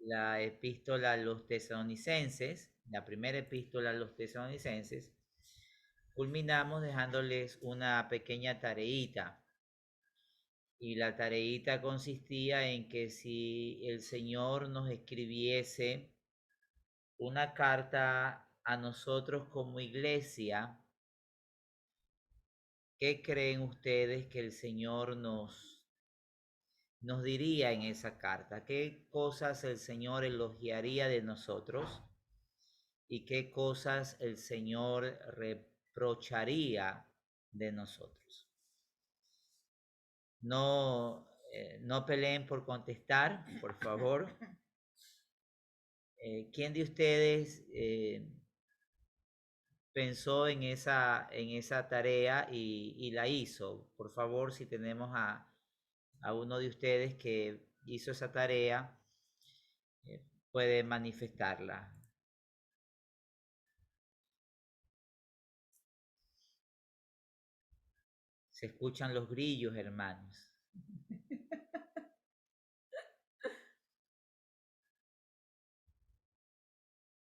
la epístola a los tesalonicenses, la primera epístola a los tesalonicenses, culminamos dejándoles una pequeña tareita. Y la tareita consistía en que si el Señor nos escribiese una carta a nosotros como iglesia, ¿qué creen ustedes que el Señor nos diría en esa carta? ¿Qué cosas el Señor elogiaría de nosotros y qué cosas el Señor reprocharía de nosotros? No, no peleen por contestar, por favor. ¿Quién de ustedes pensó en esa tarea y la hizo? Por favor, si tenemos a uno de ustedes que hizo esa tarea, puede manifestarla. Se escuchan los grillos, hermanos.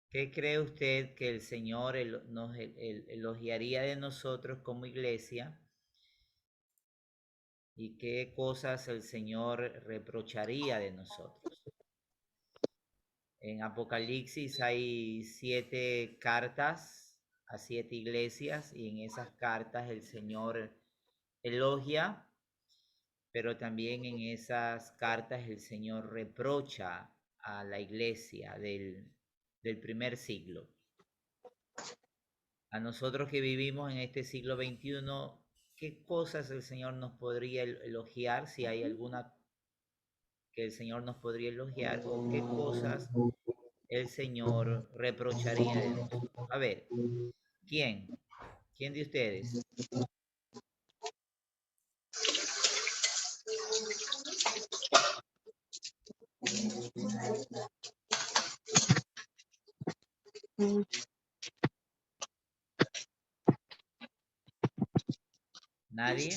¿Qué cree usted que el Señor nos elogiaría de nosotros como iglesia? ¿Y qué cosas el Señor reprocharía de nosotros? En Apocalipsis hay 7 cartas a 7 iglesias y en esas cartas el Señor elogia, pero también en esas cartas el Señor reprocha a la iglesia del primer siglo. A nosotros que vivimos en este siglo XXI, ¿qué cosas el Señor nos podría elogiar? Si hay alguna que el Señor nos podría elogiar, o qué cosas el Señor reprocharía de nosotros. A ver, ¿quién? ¿Quién de ustedes? ¿Nadie?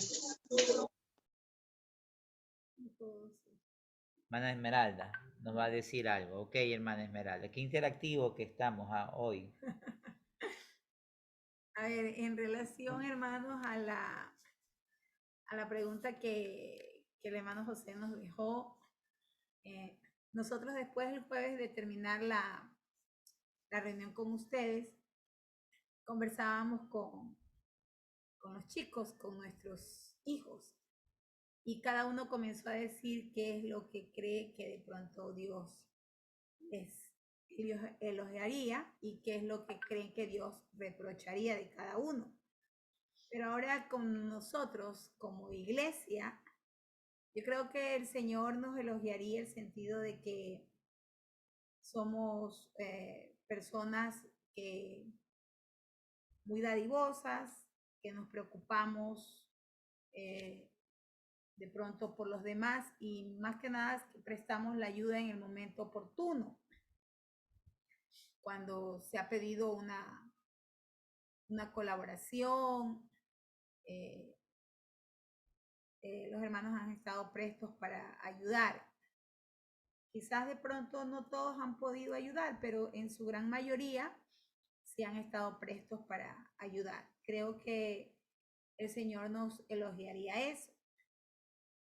Hermana Esmeralda nos va a decir algo. Ok, hermana Esmeralda. Qué interactivo que estamos hoy. A ver, en relación, hermanos, a la pregunta que el hermano José nos dejó, nosotros después del jueves de terminar la reunión con ustedes, conversábamos con los chicos, con nuestros hijos, y cada uno comenzó a decir qué es lo que cree que de pronto Dios elogiaría y qué es lo que creen que Dios reprocharía de cada uno. Pero ahora con nosotros como iglesia, yo creo que el Señor nos elogiaría el sentido de que somos personas que muy dadivosas, que nos preocupamos eh, de pronto por los demás y más que nada que prestamos la ayuda en el momento oportuno, cuando se ha pedido una colaboración. eh, los hermanos han estado prestos para ayudar. Quizás de pronto no todos han podido ayudar, pero en su gran mayoría sí han estado prestos para ayudar. Creo que el Señor nos elogiaría eso.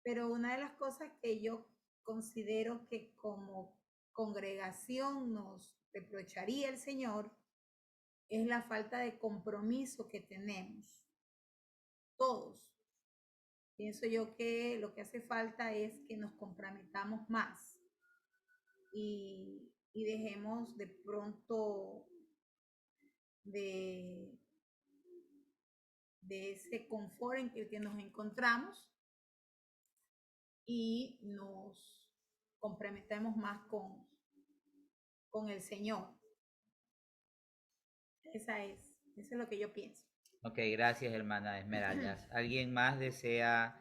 Pero una de las cosas que yo considero que como congregación nos reprocharía el Señor es la falta de compromiso que tenemos todos. Pienso yo que lo que hace falta es que nos comprometamos más y dejemos de pronto de, de ese confort en que nos encontramos y nos comprometemos más con el Señor. Eso es lo que yo pienso. Ok, gracias, hermana Esmeralda. ¿Alguien más desea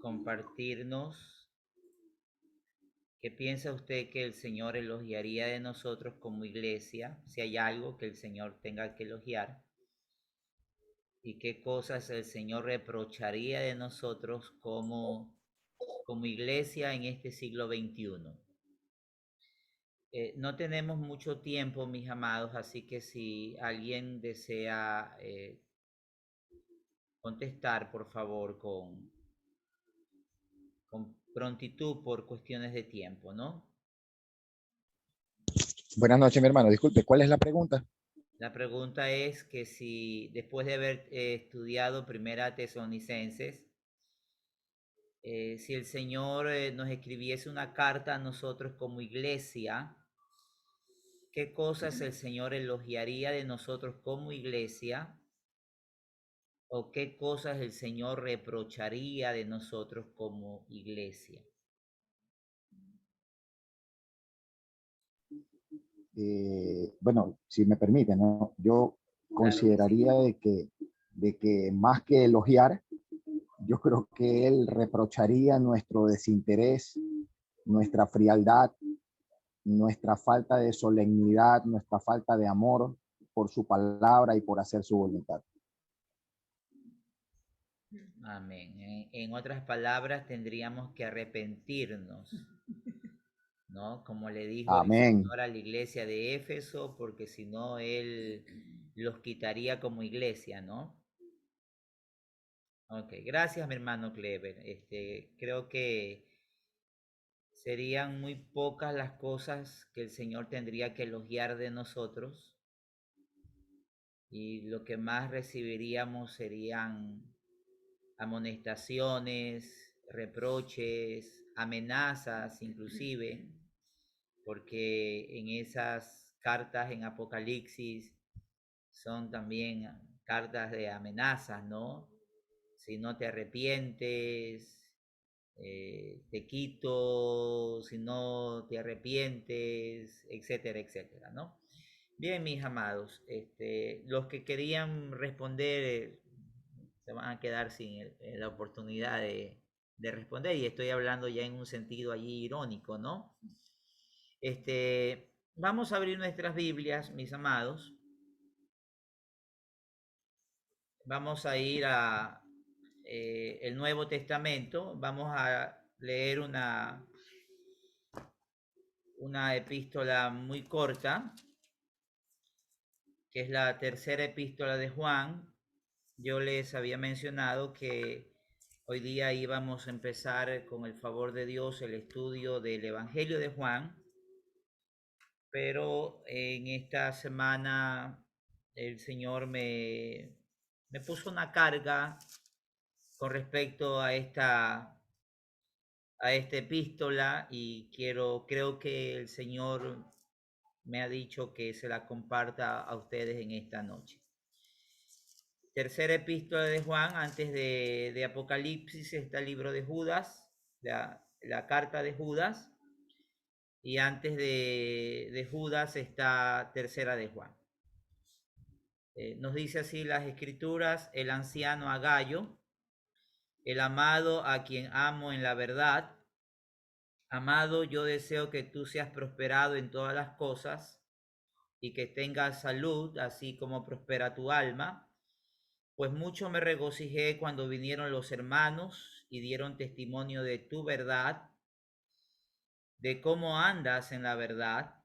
compartirnos qué piensa usted que el Señor elogiaría de nosotros como iglesia? Si hay algo que el Señor tenga que elogiar. ¿Y qué cosas el Señor reprocharía de nosotros como iglesia en este siglo XXI? No tenemos mucho tiempo, mis amados, así que si alguien desea contestar, por favor, con prontitud por cuestiones de tiempo, ¿no? Buenas noches, mi hermano. Disculpe, ¿cuál es la pregunta? La pregunta es que si después de haber estudiado Primera Tesalonicenses, si el Señor nos escribiese una carta a nosotros como iglesia, ¿qué cosas el Señor elogiaría de nosotros como iglesia? ¿O qué cosas el Señor reprocharía de nosotros como iglesia? Bueno, si me permite, ¿no? Yo Claro que sí. consideraría de que más que elogiar, yo creo que él reprocharía nuestro desinterés, nuestra frialdad, nuestra falta de solemnidad, nuestra falta de amor por su palabra y por hacer su voluntad. Amén. En otras palabras, tendríamos que arrepentirnos, ¿no? Como le dijo el Amén. Señor a la iglesia de Éfeso, porque si no, Él los quitaría como iglesia, ¿no? Ok, gracias, mi hermano Clever. Creo que serían muy pocas las cosas que el Señor tendría que elogiar de nosotros y lo que más recibiríamos serían amonestaciones, reproches, amenazas inclusive, porque en esas cartas en Apocalipsis son también cartas de amenazas, ¿no? Si no te arrepientes, te quito, si no te arrepientes, etcétera, etcétera, ¿no? Bien, mis amados, los que querían responder se van a quedar sin la oportunidad de responder y estoy hablando ya en un sentido allí irónico, ¿no? Vamos a abrir nuestras Biblias, mis amados. Vamos a ir a el Nuevo Testamento. Vamos a leer una epístola muy corta, que es la tercera epístola de Juan. Yo les había mencionado que hoy día íbamos a empezar con el favor de Dios el estudio del Evangelio de Juan, pero en esta semana el Señor me puso una carga con respecto a esta epístola y creo que el Señor me ha dicho que se la comparta a ustedes en esta noche. Tercera epístola de Juan, antes de Apocalipsis está el libro de Judas, la carta de Judas, y antes de Judas está tercera de Juan. Nos dice así las escrituras: el anciano Agayo, el amado a quien amo en la verdad. Amado, yo deseo que tú seas prosperado en todas las cosas y que tengas salud, así como prospera tu alma. Pues mucho me regocijé cuando vinieron los hermanos y dieron testimonio de tu verdad, de cómo andas en la verdad.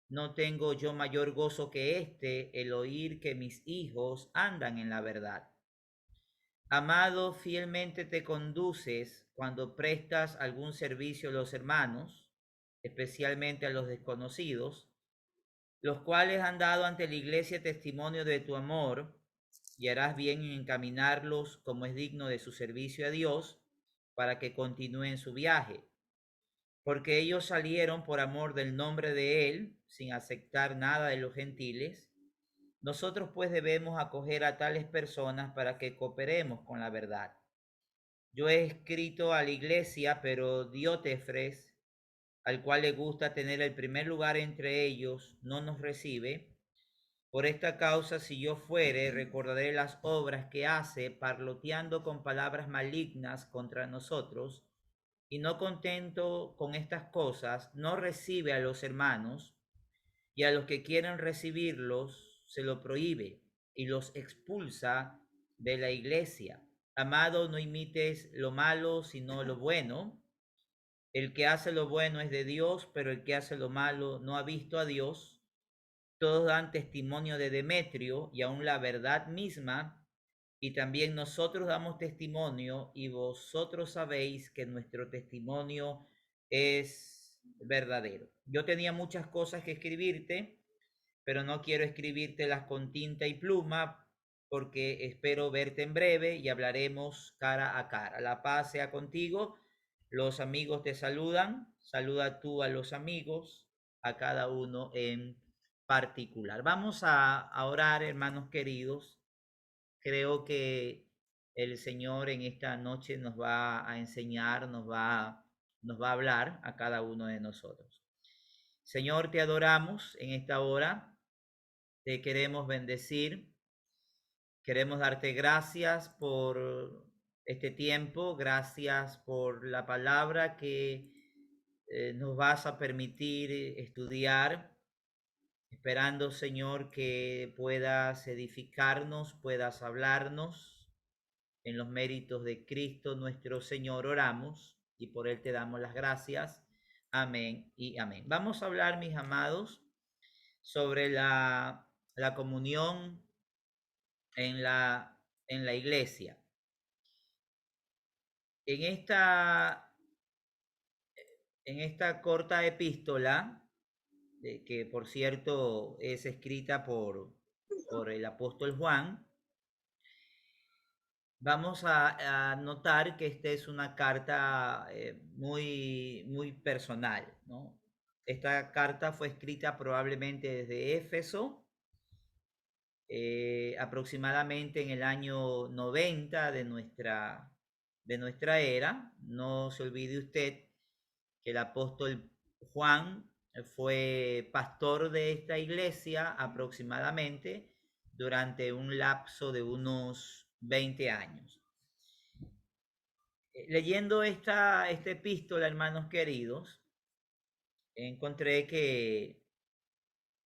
No tengo yo mayor gozo que el oír que mis hijos andan en la verdad. Amado, fielmente te conduces cuando prestas algún servicio a los hermanos, especialmente a los desconocidos, los cuales han dado ante la iglesia testimonio de tu amor, y harás bien en encaminarlos como es digno de su servicio a Dios, para que continúen su viaje. Porque ellos salieron por amor del nombre de Él, sin aceptar nada de los gentiles. Nosotros pues debemos acoger a tales personas para que cooperemos con la verdad. Yo he escrito a la iglesia, pero Diótrefes, al cual le gusta tener el primer lugar entre ellos, no nos recibe. Por esta causa, si yo fuere, recordaré las obras que hace, parloteando con palabras malignas contra nosotros, y no contento con estas cosas, no recibe a los hermanos, y a los que quieren recibirlos se lo prohíbe y los expulsa de la iglesia. Amado, no imites lo malo, sino lo bueno. El que hace lo bueno es de Dios, pero el que hace lo malo no ha visto a Dios. Todos dan testimonio de Demetrio y aún la verdad misma, y también nosotros damos testimonio, y vosotros sabéis que nuestro testimonio es verdadero. Yo tenía muchas cosas que escribirte, pero no quiero escribírtelas con tinta y pluma, porque espero verte en breve y hablaremos cara a cara. La paz sea contigo. Los amigos te saludan. Saluda tú a los amigos, a cada uno en particular. Vamos a orar, hermanos queridos. Creo que el Señor en esta noche nos va a enseñar, nos va a hablar a cada uno de nosotros. Señor, te adoramos en esta hora, te queremos bendecir, queremos darte gracias por este tiempo, gracias por la palabra que nos vas a permitir estudiar, esperando, Señor, que puedas edificarnos, puedas hablarnos. En los méritos de Cristo nuestro Señor oramos y por Él te damos las gracias. Amén y amén. Vamos a hablar, mis amados, sobre la comunión en la iglesia. En esta corta epístola, que por cierto es escrita por el apóstol Juan, vamos a notar que esta es una carta muy personal, ¿no? Esta carta fue escrita probablemente desde Éfeso, aproximadamente en el año 90 de nuestra era. No se olvide usted que el apóstol Juan fue pastor de esta iglesia aproximadamente durante un lapso de unos 20 años. Leyendo esta epístola, hermanos queridos, encontré que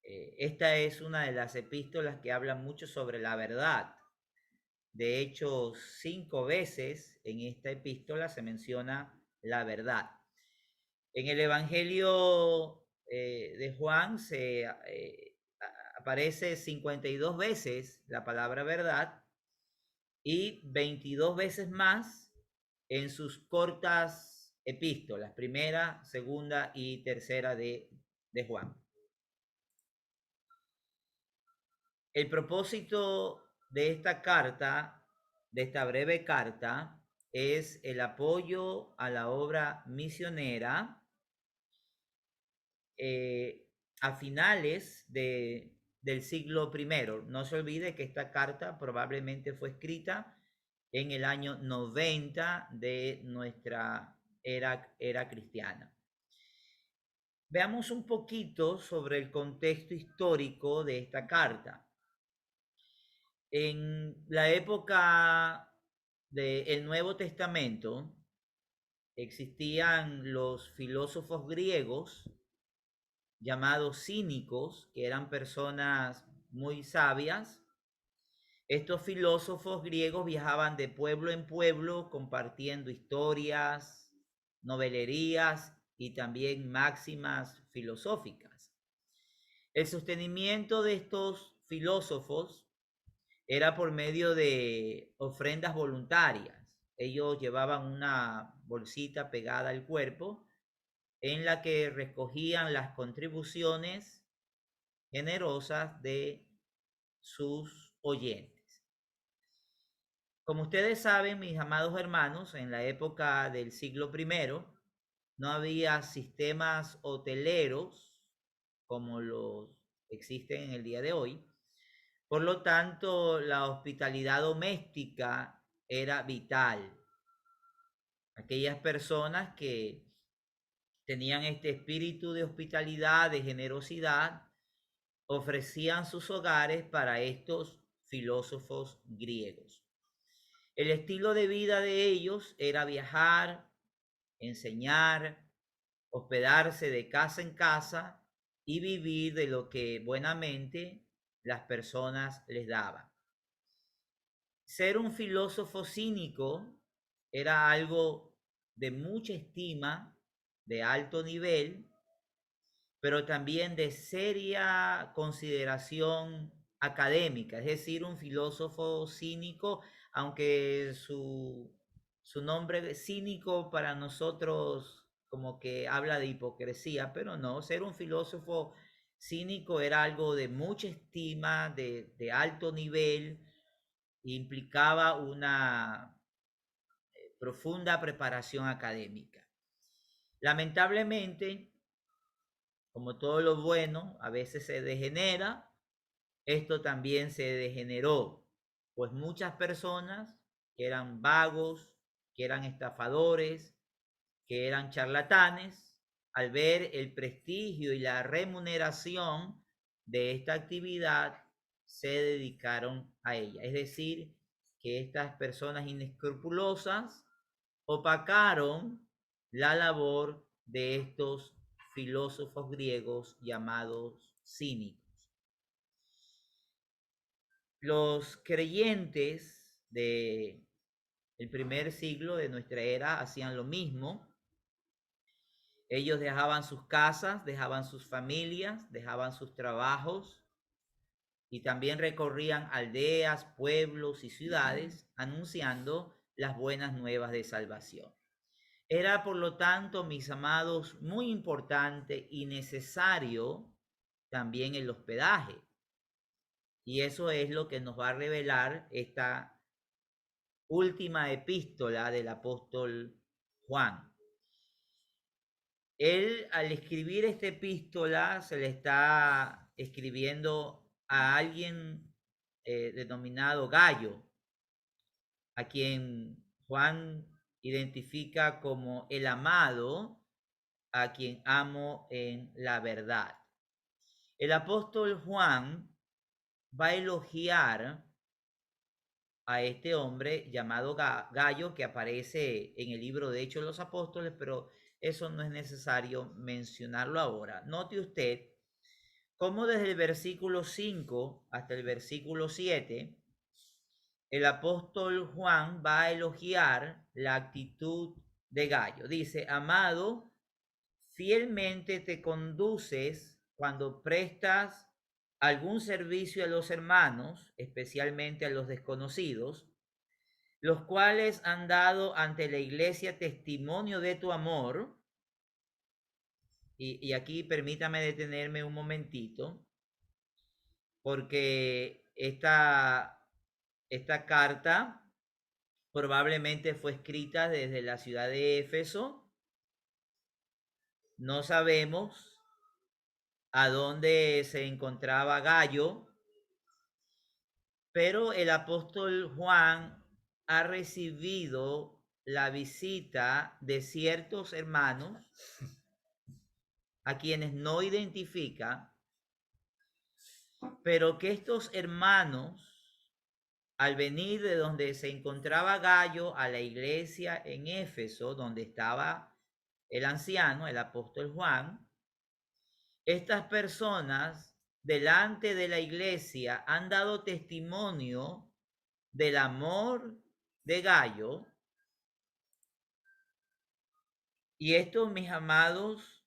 esta es una de las epístolas que habla mucho sobre la verdad. De hecho, 5 veces en esta epístola se menciona la verdad. En el Evangelio de Juan aparece 52 veces la palabra verdad y 22 veces más en sus cortas epístolas, primera, segunda y tercera de Juan. El propósito de esta carta, de esta breve carta, es el apoyo a la obra misionera a finales del siglo I. No se olvide que esta carta probablemente fue escrita en el año 90 de nuestra era cristiana. Veamos un poquito sobre el contexto histórico de esta carta. En la época del Nuevo Testamento existían los filósofos griegos llamados cínicos, que eran personas muy sabias. Estos filósofos griegos viajaban de pueblo en pueblo compartiendo historias, novelerías y también máximas filosóficas. El sostenimiento de estos filósofos era por medio de ofrendas voluntarias. Ellos llevaban una bolsita pegada al cuerpo en la que recogían las contribuciones generosas de sus oyentes. Como ustedes saben, mis amados hermanos, en la época del siglo I no había sistemas hoteleros como los existen en el día de hoy. Por lo tanto, la hospitalidad doméstica era vital. Aquellas personas que tenían este espíritu de hospitalidad, de generosidad, ofrecían sus hogares para estos filósofos griegos. El estilo de vida de ellos era viajar, enseñar, hospedarse de casa en casa y vivir de lo que buenamente las personas les daban. Ser un filósofo cínico era algo de mucha estima de alto nivel, pero también de seria consideración académica, es decir, un filósofo cínico, aunque su nombre cínico para nosotros como que habla de hipocresía, pero no, ser un filósofo cínico era algo de mucha estima, de alto nivel, implicaba una profunda preparación académica. Lamentablemente, como todo lo bueno, a veces se degenera, esto también se degeneró, pues muchas personas que eran vagos, que eran estafadores, que eran charlatanes, al ver el prestigio y la remuneración de esta actividad, se dedicaron a ella. Es decir, que estas personas inescrupulosas opacaron la labor de estos filósofos griegos llamados cínicos. Los creyentes del primer siglo de nuestra era hacían lo mismo. Ellos dejaban sus casas, dejaban sus familias, dejaban sus trabajos y también recorrían aldeas, pueblos y ciudades anunciando las buenas nuevas de salvación. Era, por lo tanto, mis amados, muy importante y necesario también el hospedaje. Y eso es lo que nos va a revelar esta última epístola del apóstol Juan. Él, al escribir esta epístola, se le está escribiendo a alguien denominado Gayo, a quien Juan identifica como el amado, a quien amo en la verdad. El apóstol Juan va a elogiar a este hombre llamado Gayo, que aparece en el libro de Hechos de los Apóstoles, pero eso no es necesario mencionarlo ahora. Note usted cómo desde el versículo 5 hasta el versículo 7, el apóstol Juan va a elogiar la actitud de Gayo. Dice: amado, fielmente te conduces cuando prestas algún servicio a los hermanos, especialmente a los desconocidos, los cuales han dado ante la iglesia testimonio de tu amor. Y aquí permítame detenerme un momentito, porque esta carta probablemente fue escrita desde la ciudad de Éfeso. No sabemos a dónde se encontraba Gayo, pero el apóstol Juan ha recibido la visita de ciertos hermanos a quienes no identifica, pero que estos hermanos, al venir de donde se encontraba Gayo a la iglesia en Éfeso, donde estaba el anciano, el apóstol Juan, estas personas delante de la iglesia han dado testimonio del amor de Gayo. Y esto, mis amados,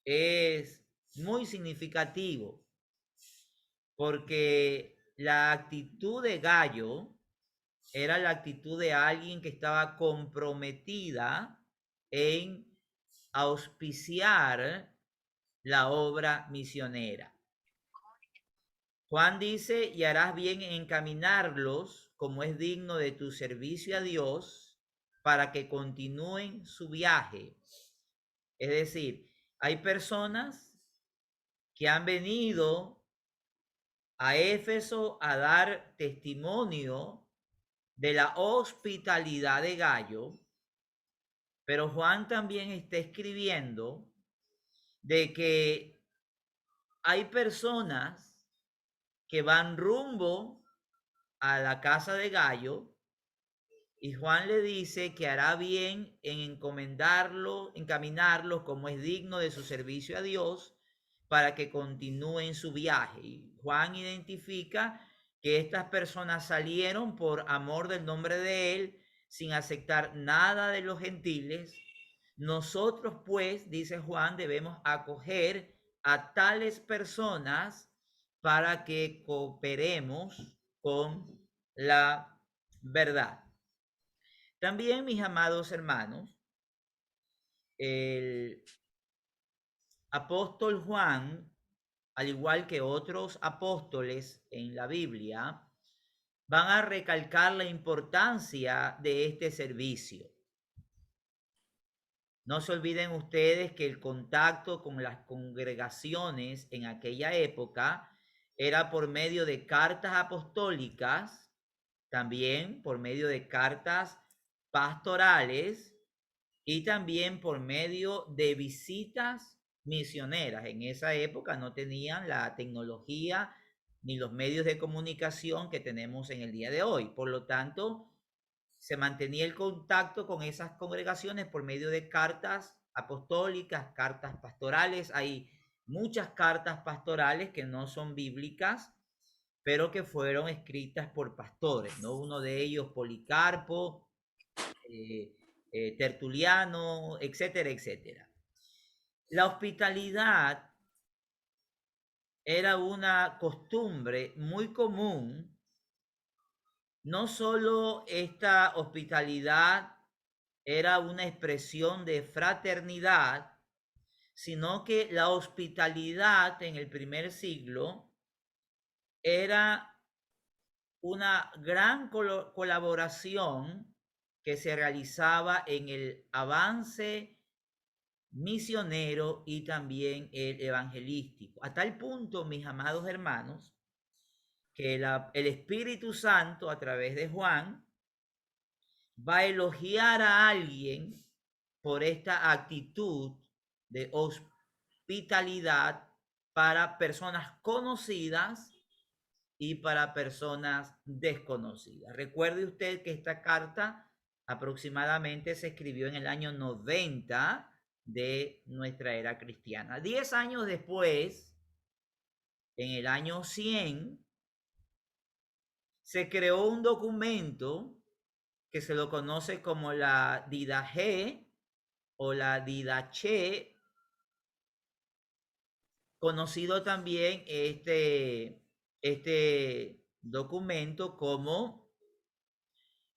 es muy significativo, porque la actitud de Gayo era la actitud de alguien que estaba comprometida en auspiciar la obra misionera. Juan dice: y harás bien en encaminarlos como es digno de tu servicio a Dios, para que continúen su viaje. Es decir, hay personas que han venido a Éfeso a dar testimonio de la hospitalidad de Gayo, pero Juan también está escribiendo de que hay personas que van rumbo a la casa de Gayo, y Juan le dice que hará bien en encaminarlos como es digno de su servicio a Dios, para que continúen su viaje. Y Juan identifica que estas personas salieron por amor del nombre de él, sin aceptar nada de los gentiles, Nosotros, pues, dice Juan, debemos acoger a tales personas para que cooperemos con la verdad. También, mis amados hermanos, el apóstol Juan, al igual que otros apóstoles en la Biblia, van a recalcar la importancia de este servicio. No se olviden ustedes que el contacto con las congregaciones en aquella época era por medio de cartas apostólicas, también por medio de cartas pastorales y también por medio de visitas misioneras. En esa época no tenían la tecnología ni los medios de comunicación que tenemos en el día de hoy. Por lo tanto, se mantenía el contacto con esas congregaciones por medio de cartas apostólicas, cartas pastorales. Hay muchas cartas pastorales que no son bíblicas, pero que fueron escritas por pastores, ¿no? Uno de ellos, Policarpo, Tertuliano, etcétera, etcétera. La hospitalidad era una costumbre muy común. No solo esta hospitalidad era una expresión de fraternidad, sino que la hospitalidad en el primer siglo era una gran colaboración que se realizaba en el avance misionero y también el evangelístico. A tal punto, mis amados hermanos, que el Espíritu Santo a través de Juan va a elogiar a alguien por esta actitud de hospitalidad para personas conocidas y para personas desconocidas. Recuerde usted que esta carta aproximadamente se escribió en el año 90 de nuestra era cristiana. 10 años después, en el año 100, se creó un documento que se lo conoce como la Didache o la Didache, conocido también este documento como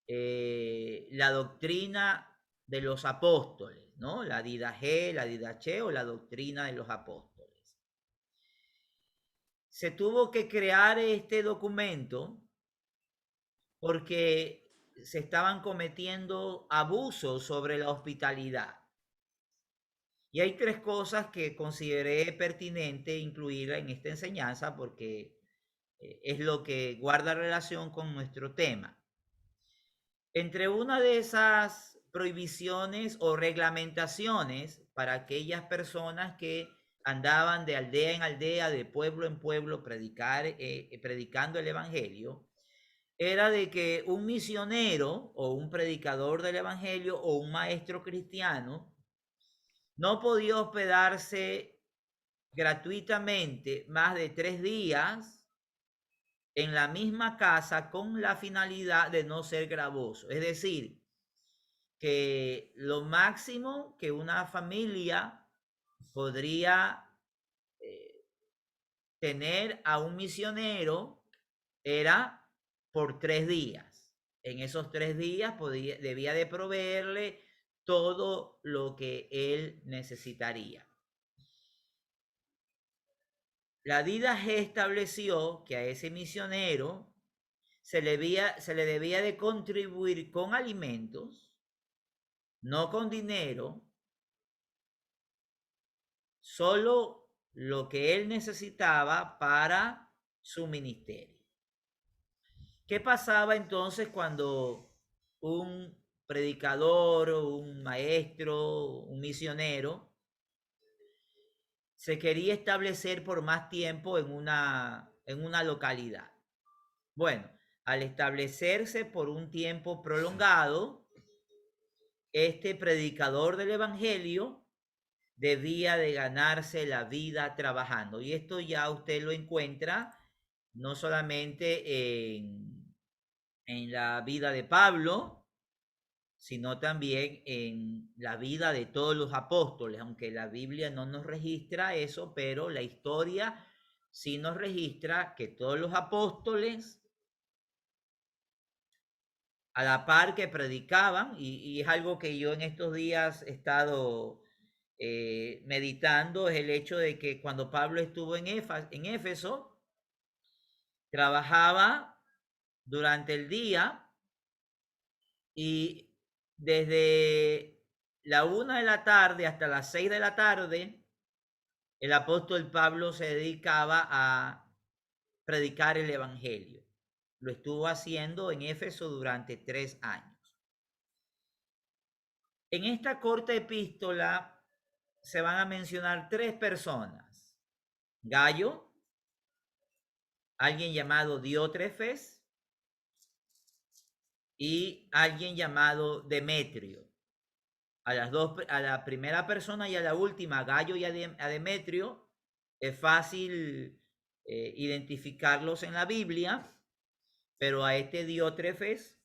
la doctrina de los apóstoles, ¿no? La Didache, la Didache o la doctrina de los apóstoles. Se tuvo que crear este documento porque se estaban cometiendo abusos sobre la hospitalidad. Y hay 3 cosas que consideré pertinente incluir en esta enseñanza porque es lo que guarda relación con nuestro tema. Entre una de esas prohibiciones o reglamentaciones para aquellas personas que andaban de aldea en aldea, de pueblo en pueblo, predicando el evangelio, era de que un misionero o un predicador del evangelio o un maestro cristiano no podía hospedarse gratuitamente más de 3 días en la misma casa con la finalidad de no ser gravoso. Es decir, que lo máximo que una familia podría tener a un misionero era por 3 días. En esos 3 días debía de proveerle todo lo que él necesitaría. La Didache estableció que a ese misionero se le debía de contribuir con alimentos, no con dinero, solo lo que él necesitaba para su ministerio. ¿Qué pasaba entonces cuando un predicador, un maestro, un misionero se quería establecer por más tiempo en una localidad? Bueno, al establecerse por un tiempo prolongado, este predicador del evangelio debía de ganarse la vida trabajando. Y esto ya usted lo encuentra no solamente en la vida de Pablo, sino también en la vida de todos los apóstoles, aunque la Biblia no nos registra eso, pero la historia sí nos registra que todos los apóstoles, a la par que predicaban, y es algo que yo en estos días he estado meditando, es el hecho de que cuando Pablo estuvo en Éfeso, trabajaba durante el día y desde la 1 de la tarde hasta las 6 de la tarde, el apóstol Pablo se dedicaba a predicar el evangelio. Lo estuvo haciendo en Éfeso durante 3 años. En esta corta epístola se van a mencionar 3 personas: Gayo, alguien llamado Diótrefes y alguien llamado Demetrio. A la primera persona y a la última, Gayo y a Demetrio, es fácil identificarlos en la Biblia, pero a este Diótrefes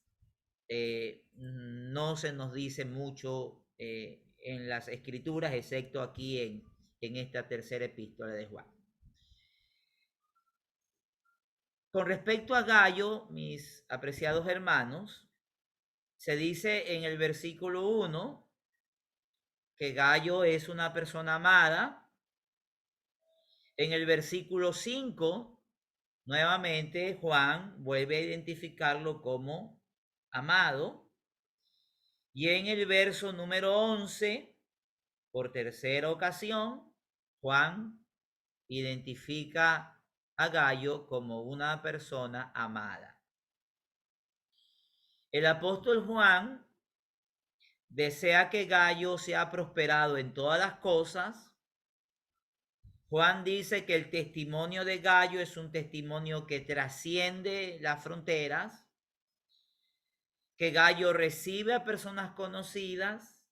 no se nos dice mucho en las escrituras, excepto aquí en esta tercera epístola de Juan. Con respecto a Gayo, mis apreciados hermanos, se dice en el versículo 1 que Gayo es una persona amada. En el versículo 5, nuevamente Juan vuelve a identificarlo como amado. Y en el verso número 11, por tercera ocasión, Juan identifica a Gayo como una persona amada. El apóstol Juan desea que Gayo sea prosperado en todas las cosas. Juan dice que el testimonio de Gayo es un testimonio que trasciende las fronteras, que Gayo recibe a personas conocidas,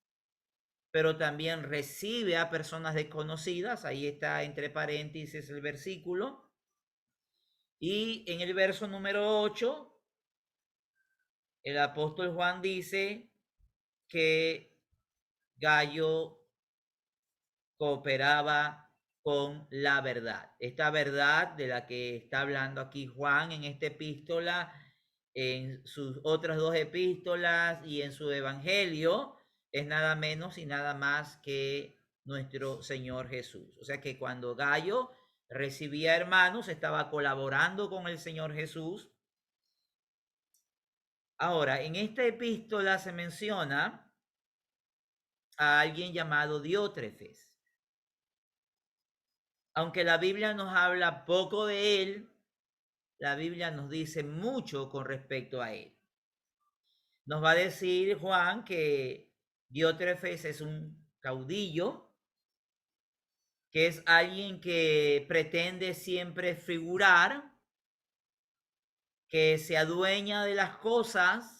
pero también recibe a personas desconocidas. Ahí está entre paréntesis el versículo. Y en el verso número 8, el apóstol Juan dice que Gayo cooperaba con la verdad. Esta verdad de la que está hablando aquí Juan en esta epístola, en sus otras 2 epístolas y en su evangelio, es nada menos y nada más que nuestro Señor Jesús. O sea que cuando Gayo recibía hermanos, estaba colaborando con el Señor Jesús. Ahora, en esta epístola se menciona a alguien llamado Diótrefes. Aunque la Biblia nos habla poco de él, la Biblia nos dice mucho con respecto a él. Nos va a decir Juan que Diótrefes es un caudillo, que es alguien que pretende siempre figurar, que se adueña de las cosas,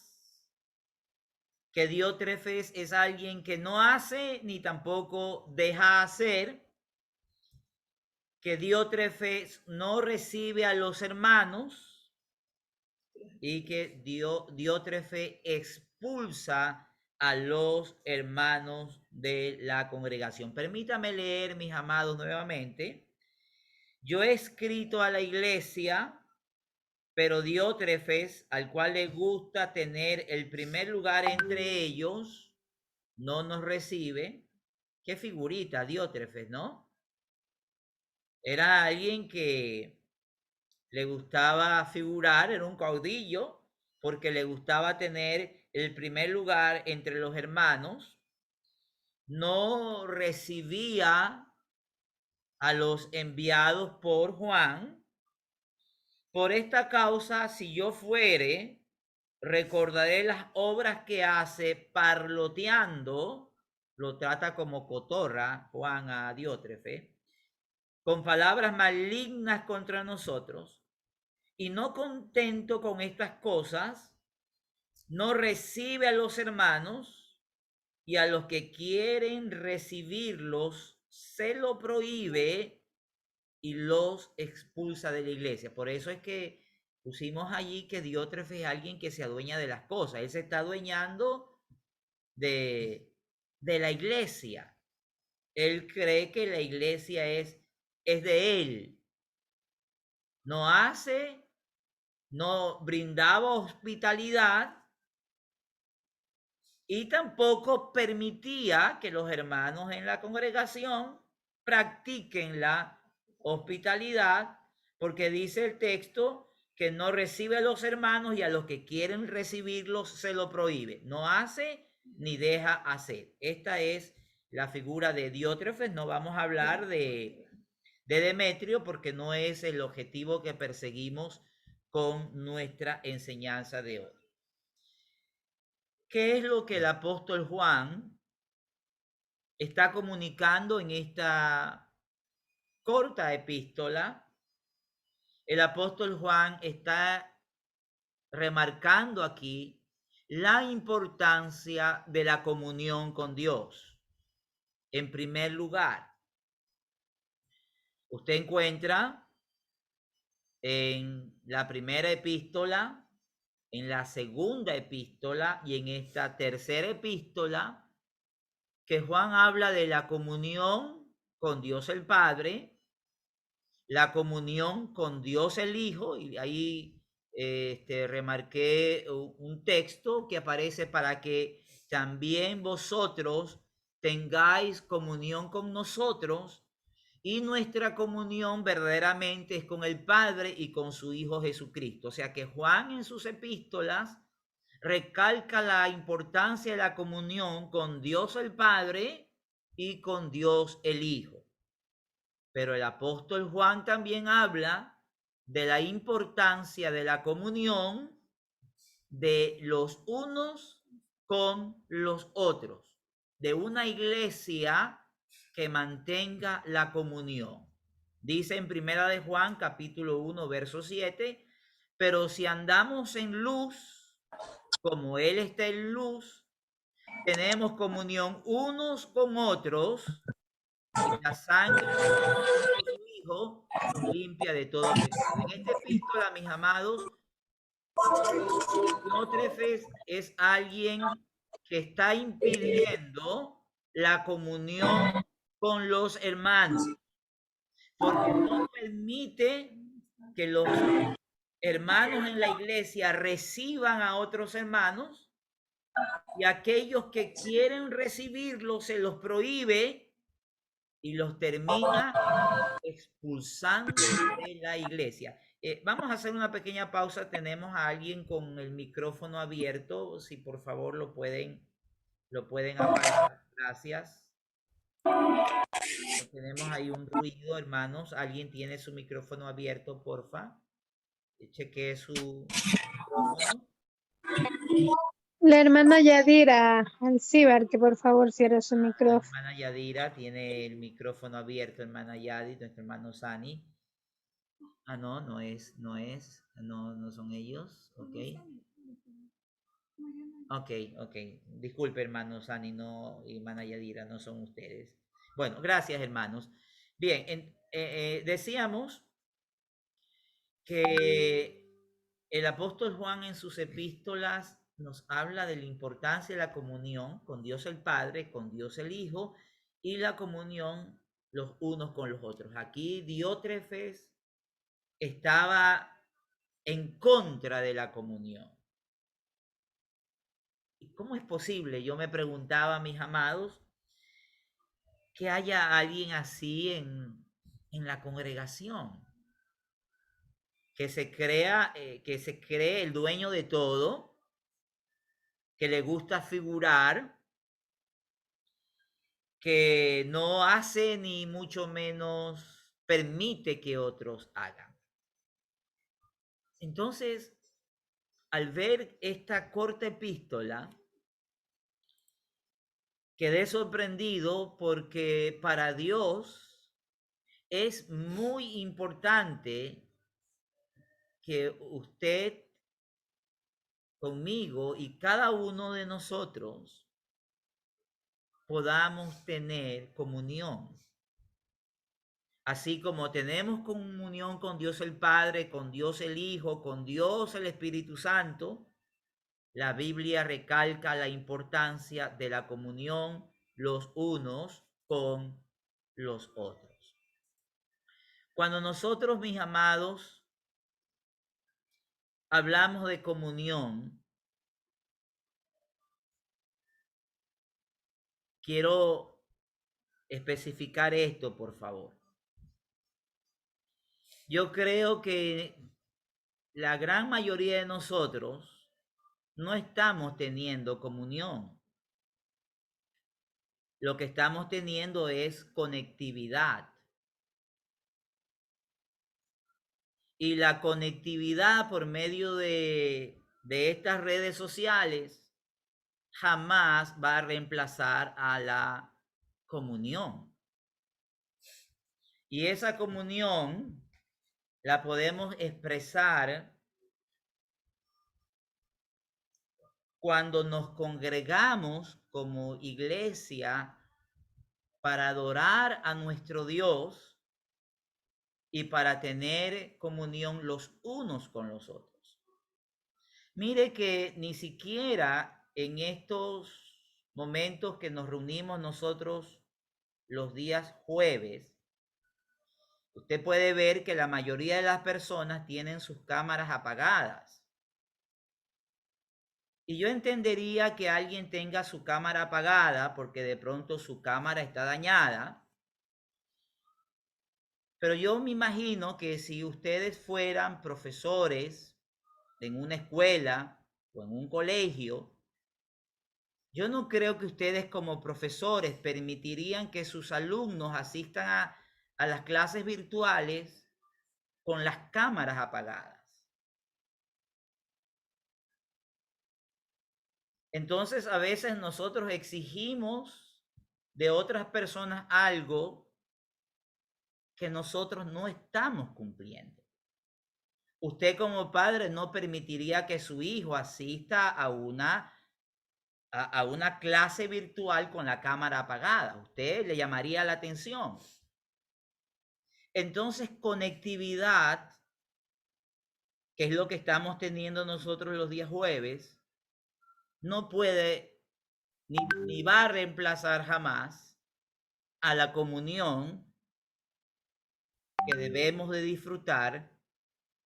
que Diótrefes es alguien que no hace ni tampoco deja hacer, que Diótrefes no recibe a los hermanos y que Diótrefes expulsa a los hermanos de la congregación. Permítame leer, mis amados, nuevamente. Yo he escrito a la iglesia, pero Diótrefes, al cual le gusta tener el primer lugar entre ellos, no nos recibe. Qué figurita, Diótrefes, ¿no? Era alguien que le gustaba figurar, era un caudillo, porque le gustaba tener el primer lugar entre los hermanos. No recibía a los enviados por Juan. Por esta causa, si yo fuere, recordaré las obras que hace parloteando, lo trata como cotorra Juan a Diótrefes, con palabras malignas contra nosotros, y no contento con estas cosas, no recibe a los hermanos, y a los que quieren recibirlos se lo prohíbe y los expulsa de la iglesia. Por eso es que pusimos allí que Diótrefes es alguien que se adueña de las cosas. Él se está adueñando de la iglesia. Él cree que la iglesia es de él. No brindaba hospitalidad y tampoco permitía que los hermanos en la congregación practiquen la hospitalidad, porque dice el texto que no recibe a los hermanos y a los que quieren recibirlos se lo prohíbe. No hace ni deja hacer. Esta es la figura de Diótrefes. No vamos a hablar de Demetrio porque no es el objetivo que perseguimos con nuestra enseñanza de hoy. ¿Qué es lo que el apóstol Juan está comunicando en esta corta epístola? El apóstol Juan está remarcando aquí la importancia de la comunión con Dios. En primer lugar, usted encuentra en la primera epístola, en la segunda epístola y en esta tercera epístola que Juan habla de la comunión con Dios el Padre, la comunión con Dios el Hijo, y ahí remarqué un texto que aparece para que también vosotros tengáis comunión con nosotros, y nuestra comunión verdaderamente es con el Padre y con su Hijo Jesucristo. O sea que Juan en sus epístolas recalca la importancia de la comunión con Dios el Padre y con Dios el Hijo. Pero el apóstol Juan también habla de la importancia de la comunión de los unos con los otros, de una iglesia que mantenga la comunión. Dice en Primera de Juan, capítulo 1, verso 7, pero si andamos en luz, como Él está en luz, tenemos comunión unos con otros, y la sangre de su Hijo nos limpia de todo pecado. En esta epístola, mis amados, Diótrefes es alguien que está impidiendo la comunión con los hermanos, porque no permite que los hermanos en la iglesia reciban a otros hermanos, y aquellos que quieren recibirlos se los prohíbe y los termina expulsando de la iglesia. Vamos a hacer una pequeña pausa. Tenemos a alguien con el micrófono abierto. Si por favor lo pueden apagar. Gracias. Tenemos ahí un ruido, hermanos. ¿Alguien tiene su micrófono abierto, porfa? Chequee su micrófono. La hermana Yadira Alcibar, que por favor cierre su micrófono. La hermana Yadira tiene el micrófono abierto, hermana Yadi, nuestro hermano Sani. Ah, no son ellos, ok. Ok. Disculpe, hermano Sani, no, y hermana Yadira, no son ustedes. Bueno, gracias, hermanos. Bien, decíamos que el apóstol Juan en sus epístolas nos habla de la importancia de la comunión con Dios el Padre, con Dios el Hijo, y la comunión los unos con los otros. Aquí Diótrefes estaba en contra de la comunión. ¿Y cómo es posible? Yo me preguntaba, mis amados, que haya alguien así en la congregación, que se cree el dueño de todo, que le gusta figurar, que no hace ni mucho menos permite que otros hagan. Entonces, al ver esta corta epístola, quedé sorprendido porque para Dios es muy importante que usted, conmigo y cada uno de nosotros podamos tener comunión. Así como tenemos comunión con Dios el Padre, con Dios el Hijo, con Dios el Espíritu Santo, la Biblia recalca la importancia de la comunión los unos con los otros. Cuando nosotros, mis amados, hablamos de comunión, quiero especificar esto, por favor. Yo creo que la gran mayoría de nosotros no estamos teniendo comunión. Lo que estamos teniendo es conectividad. Y la conectividad por medio de estas redes sociales jamás va a reemplazar a la comunión. Y esa comunión la podemos expresar cuando nos congregamos como iglesia para adorar a nuestro Dios y para tener comunión los unos con los otros. Mire que ni siquiera en estos momentos que nos reunimos nosotros los días jueves, usted puede ver que la mayoría de las personas tienen sus cámaras apagadas. Y yo entendería que alguien tenga su cámara apagada porque de pronto su cámara está dañada. Pero yo me imagino que si ustedes fueran profesores en una escuela o en un colegio, yo no creo que ustedes como profesores permitirían que sus alumnos asistan a las clases virtuales con las cámaras apagadas. Entonces, a veces nosotros exigimos de otras personas algo que nosotros no estamos cumpliendo. Usted como padre no permitiría que su hijo asista a una clase virtual con la cámara apagada. Usted le llamaría la atención. Entonces, conectividad, que es lo que estamos teniendo nosotros los días jueves, no puede ni va a reemplazar jamás a la comunión que debemos de disfrutar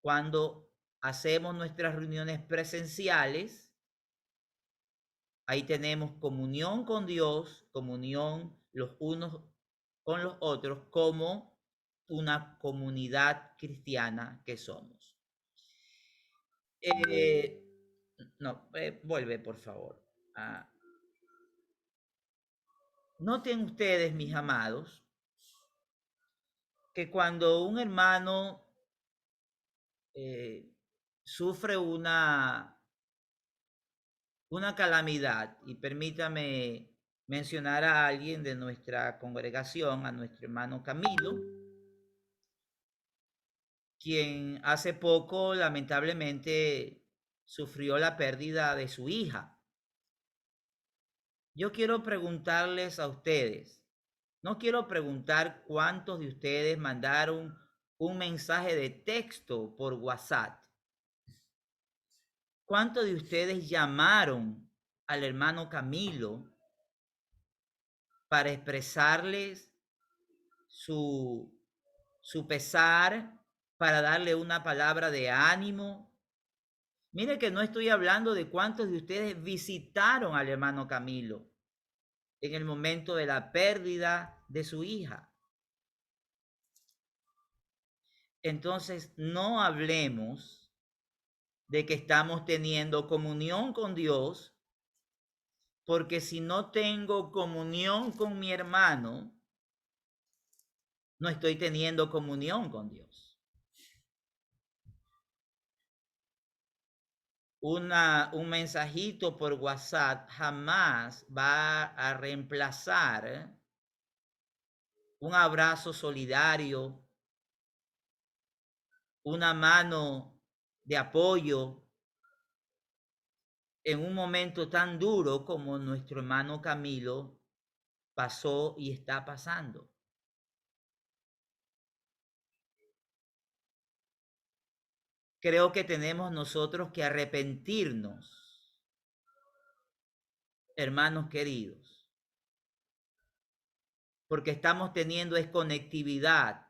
cuando hacemos nuestras reuniones presenciales. Ahí tenemos comunión con Dios, comunión los unos con los otros como una comunidad cristiana que somos. Vuelve por favor. Noten ustedes, mis amados, que cuando un hermano sufre una calamidad, y permítame mencionar a alguien de nuestra congregación, a nuestro hermano Camilo, quien hace poco lamentablemente sufrió la pérdida de su hija. Yo quiero preguntarles a ustedes, no quiero preguntar cuántos de ustedes mandaron un mensaje de texto por WhatsApp. ¿Cuántos de ustedes llamaron al hermano Camilo para expresarles su pesar, para darle una palabra de ánimo? Mire que no estoy hablando de cuántos de ustedes visitaron al hermano Camilo en el momento de la pérdida de su hija. Entonces, no hablemos de que estamos teniendo comunión con Dios, porque si no tengo comunión con mi hermano, no estoy teniendo comunión con Dios. Un mensajito por WhatsApp jamás va a reemplazar un abrazo solidario, una mano de apoyo en un momento tan duro como nuestro hermano Camilo pasó y está pasando. Creo que tenemos nosotros que arrepentirnos hermanos queridos, porque estamos teniendo es conectividad,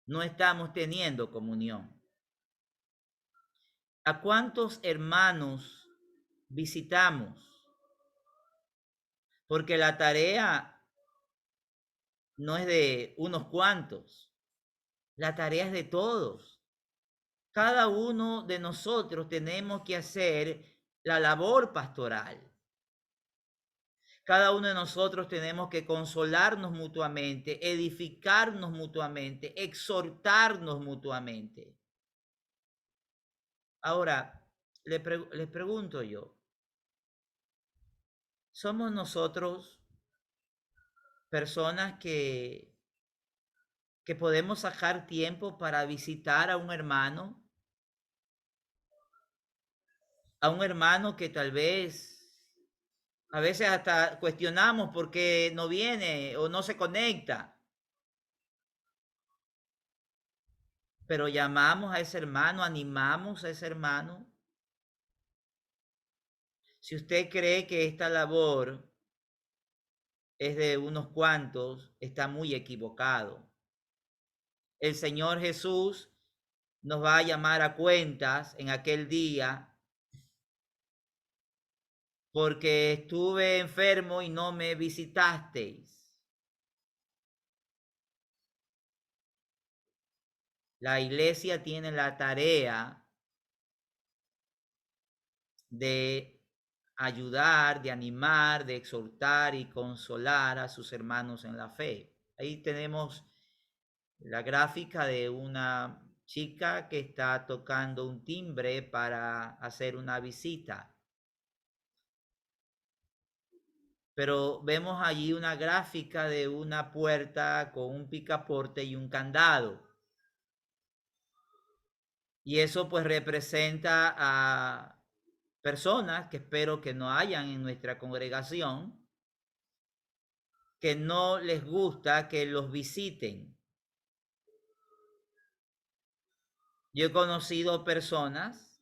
no estamos teniendo comunión. ¿A cuántos hermanos visitamos? Porque la tarea no es de unos cuantos, la tarea es de todos. Cada uno de nosotros tenemos que hacer la labor pastoral. Cada uno de nosotros tenemos que consolarnos mutuamente, edificarnos mutuamente, exhortarnos mutuamente. Ahora, les pregunto yo, ¿somos nosotros personas que podemos sacar tiempo para visitar a un hermano? A un hermano que tal vez, a veces hasta cuestionamos por qué no viene o no se conecta. Pero llamamos a ese hermano, animamos a ese hermano. Si usted cree que esta labor es de unos cuantos, está muy equivocado. El Señor Jesús nos va a llamar a cuentas en aquel día porque estuve enfermo y no me visitasteis. La iglesia tiene la tarea de ayudar, de animar, de exhortar y consolar a sus hermanos en la fe. Ahí tenemos la gráfica de una chica que está tocando un timbre para hacer una visita. Pero vemos allí una gráfica de una puerta con un picaporte y un candado. Y eso pues representa a personas que espero que no hayan en nuestra congregación, que no les gusta que los visiten. Yo he conocido personas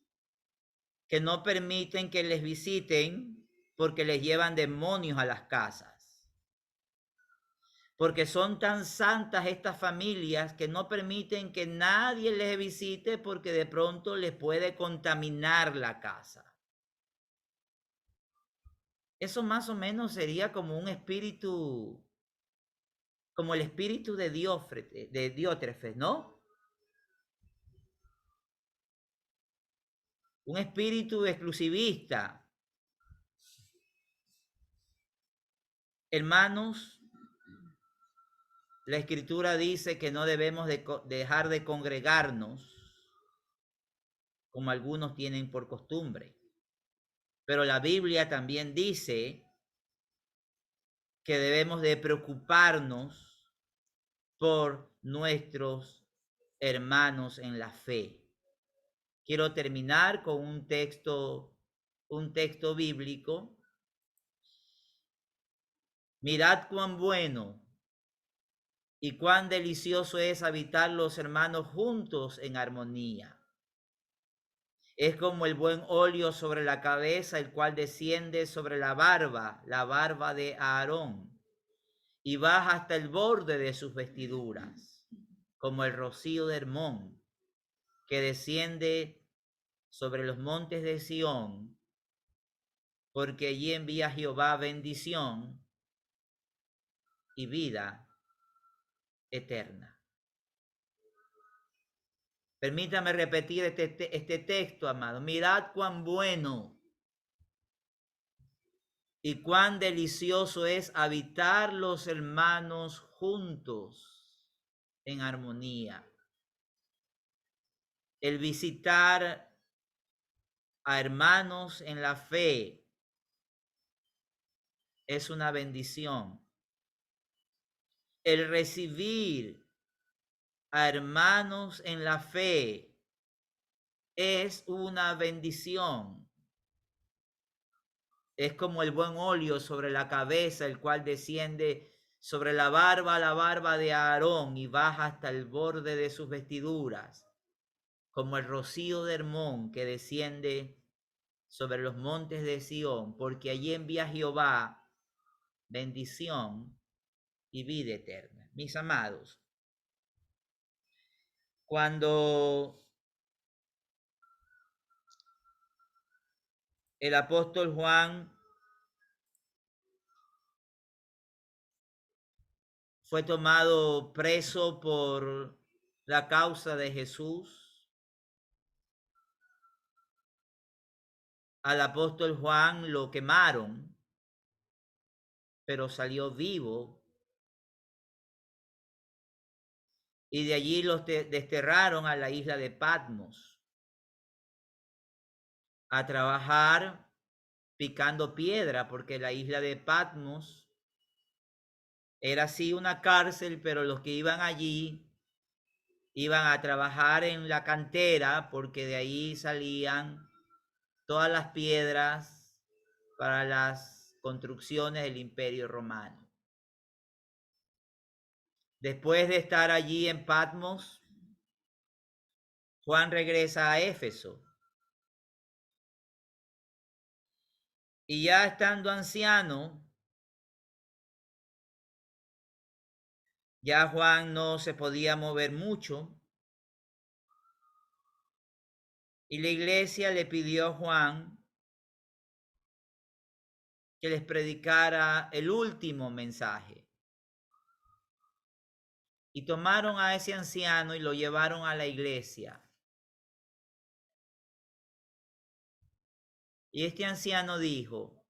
que no permiten que les visiten porque les llevan demonios a las casas. Porque son tan santas estas familias que no permiten que nadie les visite porque de pronto les puede contaminar la casa. Eso más o menos sería como un espíritu, como el espíritu de Diótrefes, ¿no? Un espíritu exclusivista. Hermanos, la Escritura dice que no debemos dejar de congregarnos como algunos tienen por costumbre. Pero la Biblia también dice que debemos de preocuparnos por nuestros hermanos en la fe. Quiero terminar con un texto bíblico. Mirad cuán bueno y cuán delicioso es habitar los hermanos juntos en armonía. Es como el buen óleo sobre la cabeza, el cual desciende sobre la barba de Aarón, y baja hasta el borde de sus vestiduras, como el rocío de Hermón, que desciende sobre los montes de Sión, porque allí envía Jehová bendición y vida eterna. Permítame repetir este texto, amado. Mirad cuán bueno y cuán delicioso es habitar los hermanos juntos en armonía. El visitar a hermanos en la fe es una bendición. El recibir a hermanos en la fe es una bendición. Es como el buen óleo sobre la cabeza, el cual desciende sobre la barba de Aarón y baja hasta el borde de sus vestiduras, como el rocío de Hermón que desciende sobre los montes de Sión, porque allí envía Jehová bendición y vida eterna. Mis amados, cuando el apóstol Juan fue tomado preso por la causa de Jesús, al apóstol Juan lo quemaron, pero salió vivo. Y de allí los desterraron a la isla de Patmos a trabajar picando piedra, porque la isla de Patmos era así una cárcel, pero los que iban allí iban a trabajar en la cantera, porque de ahí salían todas las piedras para las construcciones del Imperio Romano. Después de estar allí en Patmos, Juan regresa a Éfeso. Y ya estando anciano, ya Juan no se podía mover mucho. Y la iglesia le pidió a Juan que les predicara el último mensaje. Y tomaron a ese anciano y lo llevaron a la iglesia. Y este anciano dijo: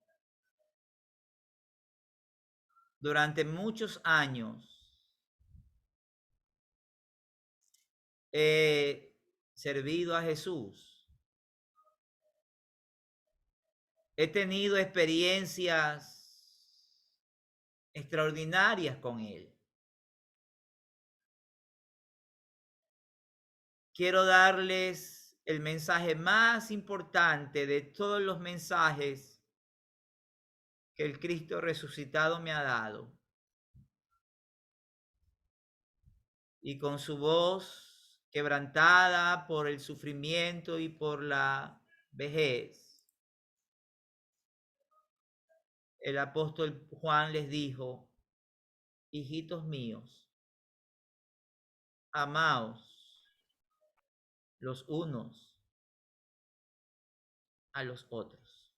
durante muchos años he servido a Jesús. He tenido experiencias extraordinarias con Él. Quiero darles el mensaje más importante de todos los mensajes que el Cristo resucitado me ha dado. Y con su voz quebrantada por el sufrimiento y por la vejez, el apóstol Juan les dijo: hijitos míos, amaos los unos a los otros.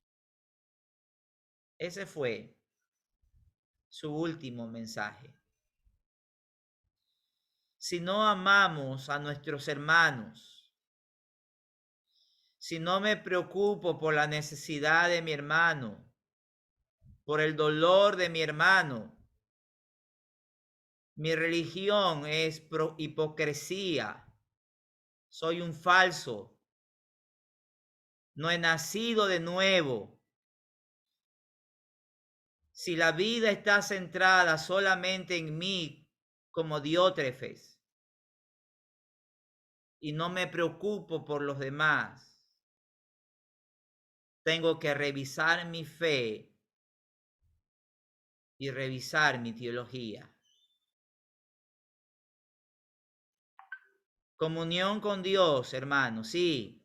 Ese fue su último mensaje. Si no amamos a nuestros hermanos, si no me preocupo por la necesidad de mi hermano, por el dolor de mi hermano, mi religión es hipocresía. Soy un falso. No he nacido de nuevo. Si la vida está centrada solamente en mí como Diótrefes y no me preocupo por los demás, tengo que revisar mi fe y revisar mi teología. Comunión con Dios, hermanos, sí,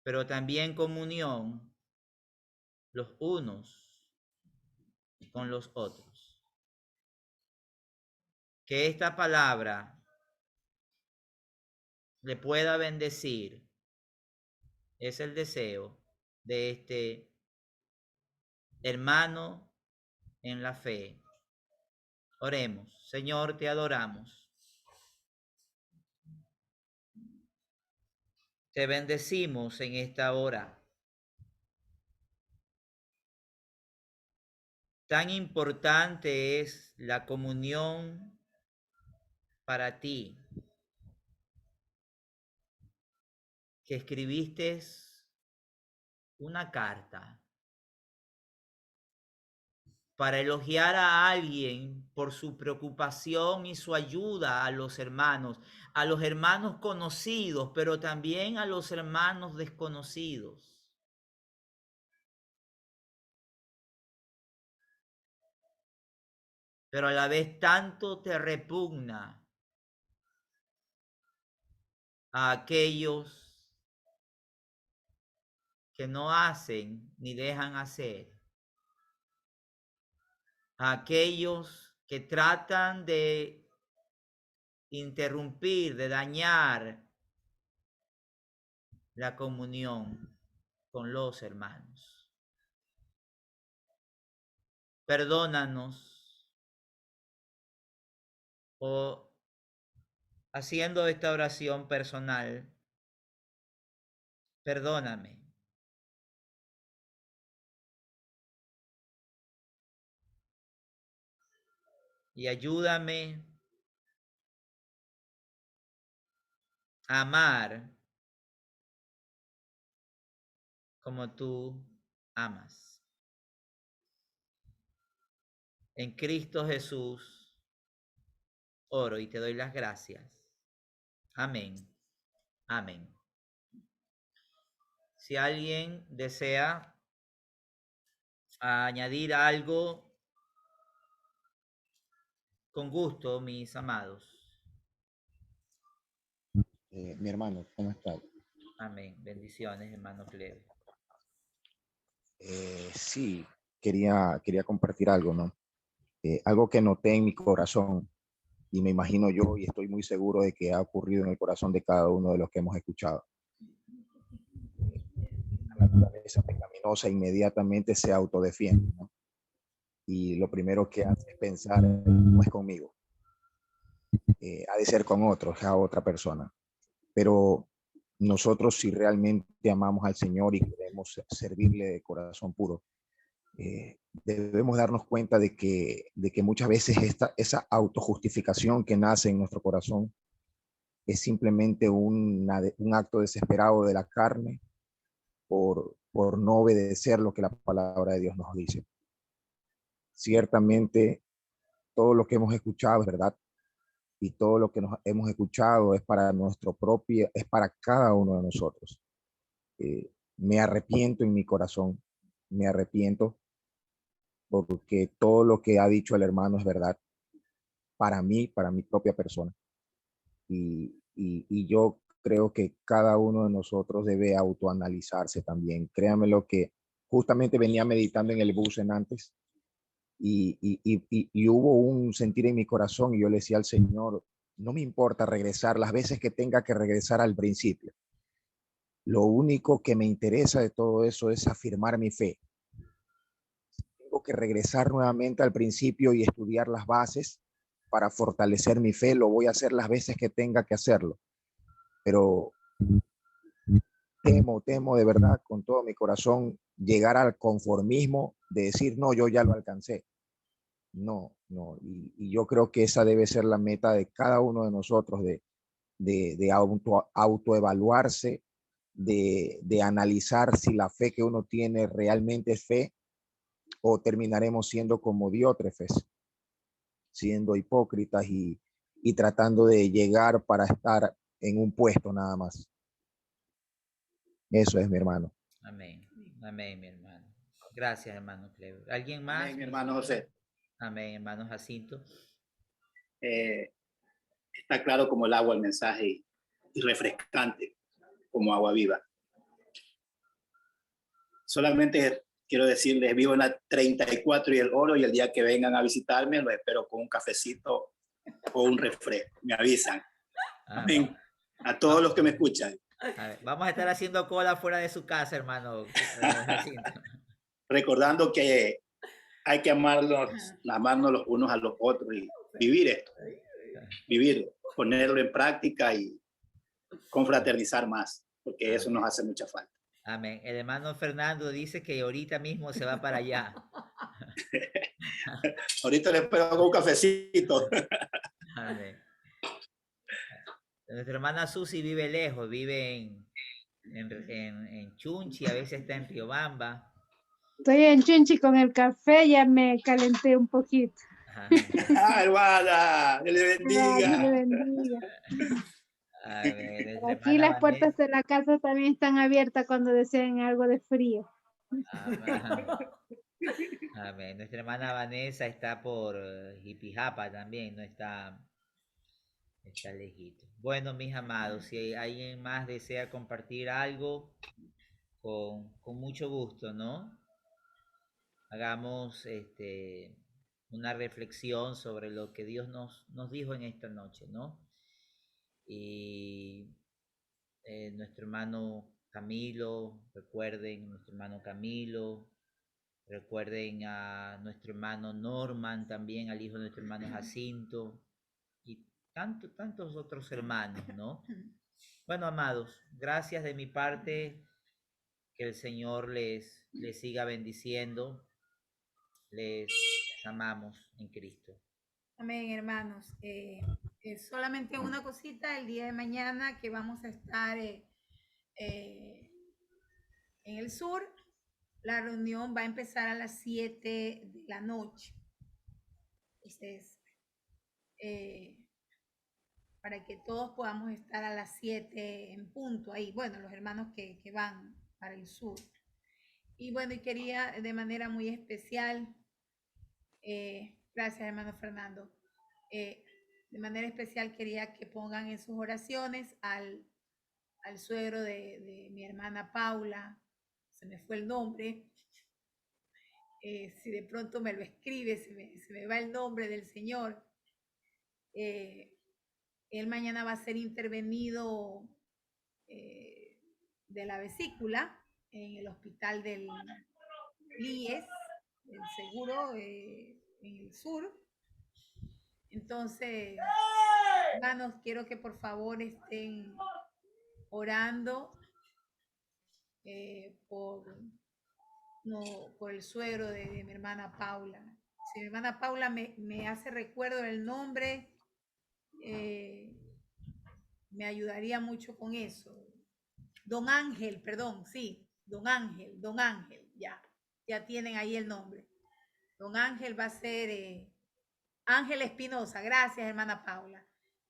pero también comunión los unos con los otros. Que esta palabra le pueda bendecir es el deseo de este hermano en la fe. Oremos. Señor, te adoramos. Te bendecimos en esta hora. Tan importante es la comunión para ti, que escribiste una carta para elogiar a alguien por su preocupación y su ayuda a los hermanos conocidos, pero también a los hermanos desconocidos. Pero a la vez tanto te repugna a aquellos que no hacen ni dejan hacer, a aquellos que tratan de interrumpir, de dañar la comunión con los hermanos. Perdónanos, o haciendo esta oración personal, perdóname. Y ayúdame a amar como tú amas. En Cristo Jesús oro y te doy las gracias. Amén. Amén. Si alguien desea añadir algo, con gusto, mis amados. Mi hermano, ¿cómo estás? Amén. Bendiciones, hermano Cleve. Sí, quería compartir algo, ¿no? Algo que noté en mi corazón y me imagino yo y estoy muy seguro de que ha ocurrido en el corazón de cada uno de los que hemos escuchado. La naturaleza pecaminosa inmediatamente se autodefiende, ¿no? Y lo primero que hace es pensar, no es conmigo, ha de ser con otro, es a otra persona. Pero nosotros, si realmente amamos al Señor y queremos servirle de corazón puro, debemos darnos cuenta de que muchas veces esa autojustificación que nace en nuestro corazón es simplemente un acto desesperado de la carne por no obedecer lo que la palabra de Dios nos dice. Ciertamente, todo lo que hemos escuchado es verdad, y todo lo que nos hemos escuchado es para es para cada uno de nosotros. Me arrepiento en mi corazón, me arrepiento porque todo lo que ha dicho el hermano es verdad para mí, para mi propia persona. Y yo creo que cada uno de nosotros debe autoanalizarse también. Créanme lo que justamente venía meditando en el bus en antes y hubo un sentir en mi corazón y yo le decía al Señor, no me importa regresar las veces que tenga que regresar al principio. Lo único que me interesa de todo eso es afirmar mi fe. Tengo que regresar nuevamente al principio y estudiar las bases para fortalecer mi fe. Lo voy a hacer las veces que tenga que hacerlo. Pero temo de verdad con todo mi corazón llegar al conformismo de decir, no, yo ya lo alcancé. No. Y yo creo que esa debe ser la meta de cada uno de nosotros, de autoevaluarse, de analizar si la fe que uno tiene realmente es fe o terminaremos siendo como Diótrefes, siendo hipócritas y tratando de llegar para estar en un puesto nada más. Eso es, mi hermano. Amén. Amén, mi hermano. Gracias, hermano Clever. ¿Alguien más? Amén, mi hermano José. Amén, hermano Jacinto. Está claro como el agua el mensaje y refrescante como agua viva. Solamente quiero decirles, vivo en la 34 y el Oro, y el día que vengan a visitarme los espero con un cafecito o un refresco. Me avisan. Amén. A todos los que me escuchan. A ver, vamos a estar haciendo cola fuera de su casa, hermano Jacinto. Recordando que hay que amarnos los unos a los otros y vivir esto. Vivir, ponerlo en práctica y confraternizar más, porque eso nos hace mucha falta. Amén. El hermano Fernando dice que ahorita mismo se va para allá. Ahorita le espero con un cafecito. Amén. Nuestra hermana Susi vive lejos, vive en Chunchi, a veces está en Riobamba. Estoy en Chunchi con el café, ya me calenté un poquito. Hermana, que le bendiga. Que le bendiga. Ver, aquí las puertas de la casa también están abiertas cuando deseen algo de frío. Amén. Nuestra hermana Vanessa está por Jipijapa también, no está lejito. Bueno, mis amados, si alguien más desea compartir algo, con mucho gusto, ¿no? Hagamos una reflexión sobre lo que Dios nos dijo en esta noche, ¿no? Y nuestro hermano Camilo, recuerden, nuestro hermano Camilo, recuerden a nuestro hermano Norman también, al hijo de nuestro hermano Jacinto, y tantos otros hermanos, ¿no? Bueno, amados, gracias de mi parte, que el Señor les siga bendiciendo, les amamos en Cristo. Amén, hermanos. Solamente una cosita, el día de mañana que vamos a estar en el sur, la reunión va a empezar a las 7 de la noche. Entonces, para que todos podamos estar a las 7 en punto ahí. Bueno, los hermanos que van para el sur. Y bueno, y quería de manera muy especial, gracias hermano Fernando, de manera especial quería que pongan en sus oraciones al suegro de mi hermana Paula, se me fue el nombre, si de pronto me lo escribe, se me va el nombre del Señor. Él mañana va a ser intervenido de la vesícula en el hospital del IES, el seguro en el sur. Entonces, hermanos, quiero que por favor estén orando por el suegro de mi hermana Paula. Si mi hermana Paula me hace recuerdo el nombre, me ayudaría mucho con eso. Don Ángel, perdón, sí, Don Ángel, ya tienen ahí el nombre. Don Ángel va a ser Ángel Espinosa, gracias hermana Paula.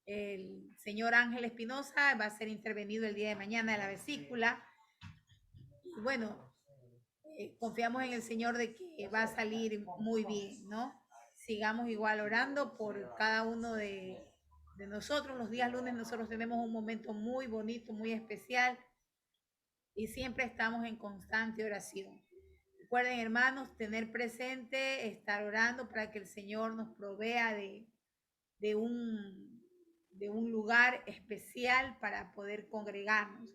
El señor Ángel Espinosa va a ser intervenido el día de mañana en la vesícula. Y bueno, confiamos en el Señor de que va a salir muy bien, ¿no? Sigamos igual orando por cada uno de nosotros. Los días lunes nosotros tenemos un momento muy bonito, muy especial y siempre estamos en constante oración. Recuerden, hermanos, tener presente, estar orando para que el Señor nos provea de un lugar especial para poder congregarnos.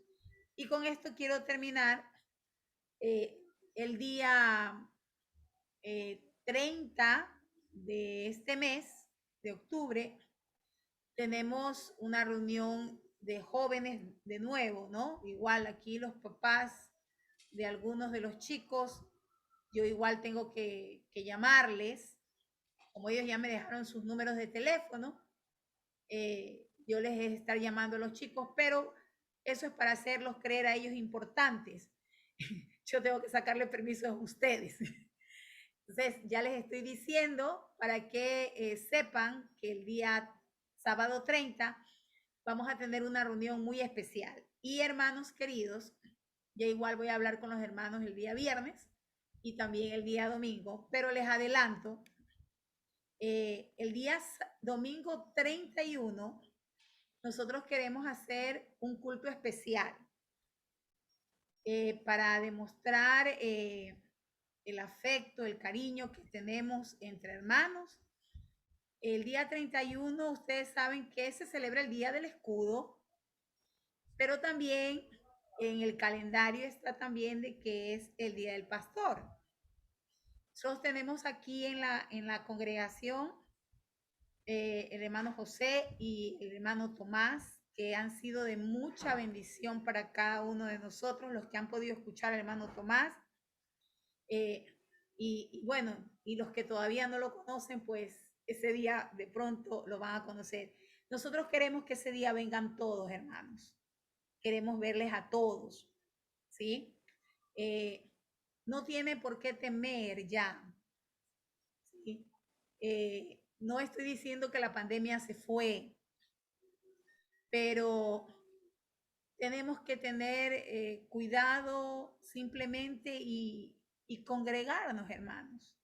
Y con esto quiero terminar. El día 30 de este mes, de octubre, tenemos una reunión de jóvenes de nuevo, ¿no? Igual aquí los papás de algunos de los chicos, yo igual tengo que llamarles, como ellos ya me dejaron sus números de teléfono, yo les he de estar llamando a los chicos, pero eso es para hacerlos creer a ellos importantes. Yo tengo que sacarle permiso a ustedes. Entonces, ya les estoy diciendo para que sepan que el día sábado 30 vamos a tener una reunión muy especial. Y hermanos queridos, ya igual voy a hablar con los hermanos el día viernes y también el día domingo, pero les adelanto, el día domingo 31 nosotros queremos hacer un culto especial para demostrar el afecto, el cariño que tenemos entre hermanos. El día 31, ustedes saben que se celebra el Día del Escudo, pero también en el calendario está también de que es el Día del Pastor. Nosotros tenemos aquí en la congregación el hermano José y el hermano Tomás, que han sido de mucha bendición para cada uno de nosotros, los que han podido escuchar al hermano Tomás. Y bueno, y los que todavía no lo conocen, pues ese día de pronto lo van a conocer. Nosotros queremos que ese día vengan todos, hermanos. Queremos verles a todos, ¿sí? No tiene por qué temer ya, ¿sí? No estoy diciendo que la pandemia se fue, pero tenemos que tener cuidado simplemente y congregarnos, hermanos.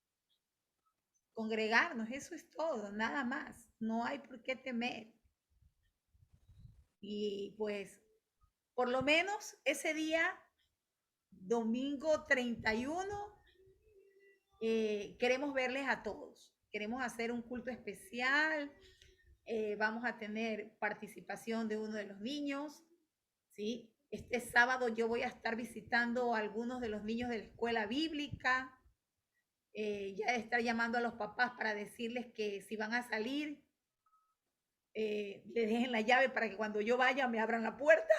Congregarnos, eso es todo, nada más. No hay por qué temer. Y pues, por lo menos ese día domingo 31 queremos verles a todos. Queremos hacer un culto especial. Vamos a tener participación de uno de los niños, ¿sí? Este sábado yo voy a estar visitando a algunos de los niños de la escuela bíblica. Ya estar llamando a los papás para decirles que si van a salir, les dejen la llave para que cuando yo vaya me abran la puerta.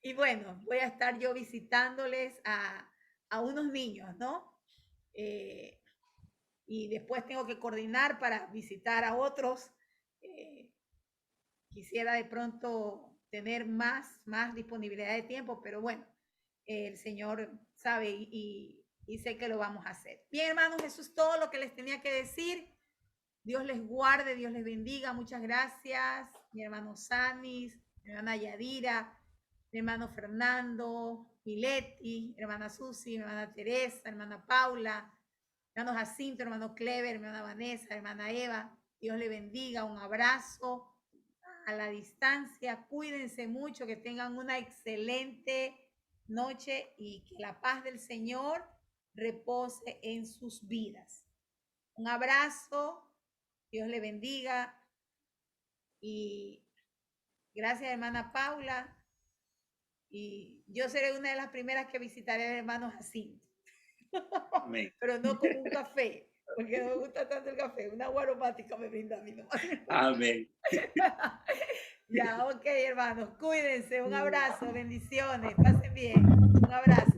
Y bueno, voy a estar yo visitándoles a unos niños, ¿no? Y después tengo que coordinar para visitar a otros. Quisiera de pronto tener más disponibilidad de tiempo, pero bueno, el Señor sabe y sé que lo vamos a hacer. Bien, hermanos, eso es todo lo que les tenía que decir. Dios les guarde, Dios les bendiga. Muchas gracias. Mi hermano Sanis, mi hermana Yadira, mi hermano Fernando, Mileti, mi hermana Susi, mi hermana Teresa, mi hermana Paula, mi hermano Jacinto, mi hermano Clever, mi hermana Vanessa, mi hermana Eva. Dios les bendiga. Un abrazo a la distancia. Cuídense mucho, que tengan una excelente noche y que la paz del Señor repose en sus vidas. Un abrazo. Dios le bendiga. Y gracias, hermana Paula. Y yo seré una de las primeras que visitaré al hermano Jacinto. Amén. Pero no con un café, porque no me gusta tanto el café. Una agua aromática me brinda a mí nomás. Amén. Ya, ok, hermanos. Cuídense. Un abrazo. Bendiciones. Pasen bien. Un abrazo.